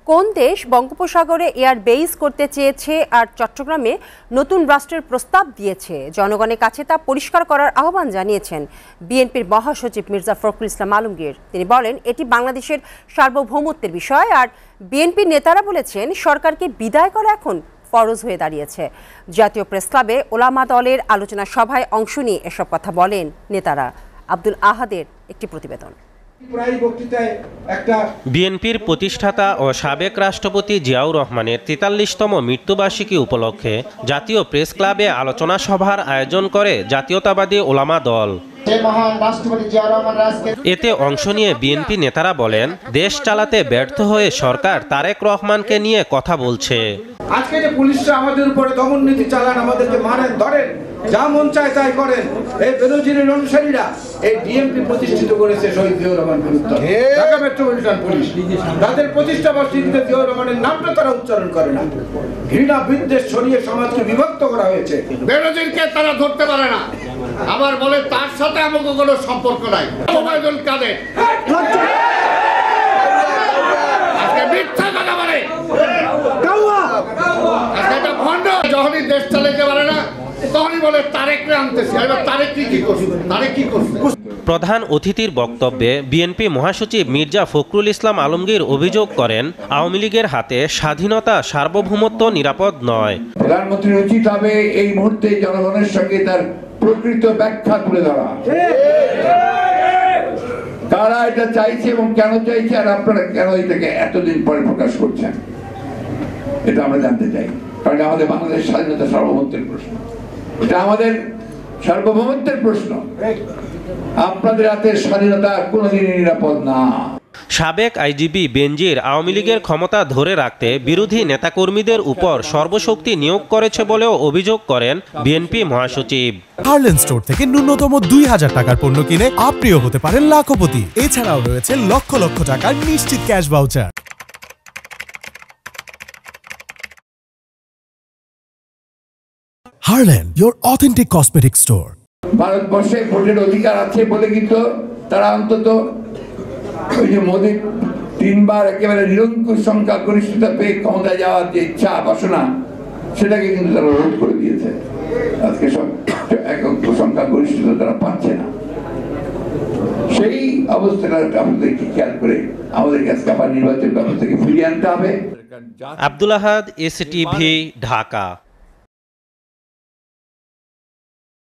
কোন দেশ বঙ্গোপসাগরে এয়ার বেস করতে চেয়েছে আর চট্টগ্রামে নতুন রাষ্ট্রের প্রস্তাব দিয়েছে, জনগণের কাছে তা পরিষ্কার করার আহ্বান জানিয়েছেন বিএনপির মহাসচিব মির্জা ফখরুল ইসলাম আলমগীর। তিনি বলেন, এটি বাংলাদেশের সার্বভৌমত্বের বিষয়। আর বিএনপির নেতারা বলেছেন, সরকারকে বিদায় করা এখন ফরজ হয়ে দাঁড়িয়েছে। জাতীয় প্রেস ক্লাবে ওলামা দলের আলোচনা সভায় অংশ নিয়ে এসব কথা বলেন নেতারা। আব্দুল আহাদের একটি প্রতিবেদন। বিএনপির প্রতিষ্ঠাতা ও সাবেক রাষ্ট্রপতি জিয়াউর রহমানের ৪৩তম মৃত্যুবার্ষিকী উপলক্ষে জাতীয় প্রেস ক্লাবে আলোচনা সভার আয়োজন করে জাতীয়তাবাদী ওলামা দল। এতে অংশ নিয়ে বিএনপি নেতারা বলেন, দেশ চালাতে ব্যর্থ হয়ে সরকার তারেক রহমানকে নিয়ে কথা বলছে। আজকে যে পুলিশরা আমাদের উপরে দমন নীতি চালান, আমাদেরকে মারেন, ধরেন, যা মন চায় তাই করেন, এই বেনজিরের অনুসারীরা এই ডিএমপি প্রতিষ্ঠিত করেছে শহীদ জিয়াউর রহমান বিরুদ্ধে। ঢাকা মেট্রোপলিটন পুলিশ তাদের প্রতিষ্ঠা বার্ষিকীতে জিয়াউর রহমানের নামটা তারা উচ্চারণ করে না। ঘৃণা বিদ্বেষ ছড়িয়ে সমাজকে বিভক্ত করা হয়েছে। বেনজিরকে তারা ধরতে পারে না, আবার বলে তার সাথে আমাকে কোনো সম্পর্ক নাই। ওবায়দুল কাদের আজকে মিথ্যা কথা বলে, আজকে এটা ভণ্ড। যখনই দেশ চালাতে পারে না তখনই বলে তারেকরে আনতেছি। এবার তারেক কি করছে, তারেক কি করছে? প্রধান অতিথির বক্তব্যে বিএনপি মহাসচিব মির্জা ফখরুল ইসলাম আলমগীর অভিযোগ করেন, আওয়ামী লীগের হাতে স্বাধীনতা সার্বভৌমত্ব নিরাপদ নয়। প্রধানমন্ত্রীর উচিত হবে এই মুহূর্তে জনগণের সঙ্গে তার প্রকৃত ব্যাখ্যা তুলে ধরা। তারা এটা চাইছে এবং কেন চাইছে, আর আপনারা কেন এটাকে এতদিন পরে প্রকাশ করছেন, এটা আমরা জানতে চাই। কারণ আমাদের বাংলাদেশ স্বাধীনতা সার্বভৌমত্বের প্রশ্ন, এটা আমাদের সার্বভৌমত্বের প্রশ্ন। আপনাদের হাতে স্বাধীনতা কোনোদিনই নিরাপদ না। সাবেক আইজিপি বেনজির আওয়ামী লীগের ক্ষমতা ধরে রাখতে বিরোধী নেতাকর্মীদের উপর সর্বশক্তি নিয়োগ করেছে বলেও অভিযোগ করেন বিএনপি মহাসচিব। হার্লেন স্টোর থেকে ন্যূনতম ২০০০ টাকার পণ্য কিনে আপনিও হতে পারেন লাখপতি। এছাড়াও রয়েছে লক্ষ লক্ষ টাকার নিশ্চিত cash voucher. Herlan, your authentic cosmetic store. ভারতবর্ষে ভোটের অধিকার আছে বলে কিন্তু তারা অন্তত ওই যে মোদী ৩ বার একেবারে নিরঙ্কুশ সংখ্যা গরিষ্ঠতা পেয়ে ক্ষমতায় যাওয়ার যে ইচ্ছা বাসনা, সেটাকে কিন্তু তারা রোধ করে দিয়েছে। আজকে সব একক সংখ্যা গরিষ্ঠতা তারা পাচ্ছে না। সেই অবস্থাটা আমাদেরকে খেয়াল করে আমাদেরকে আজকে আবার নির্বাচন ব্যবস্থাকে ফিরিয়ে আনতে হবে। আব্দুল আহাদ, এসটিভি, ঢাকা।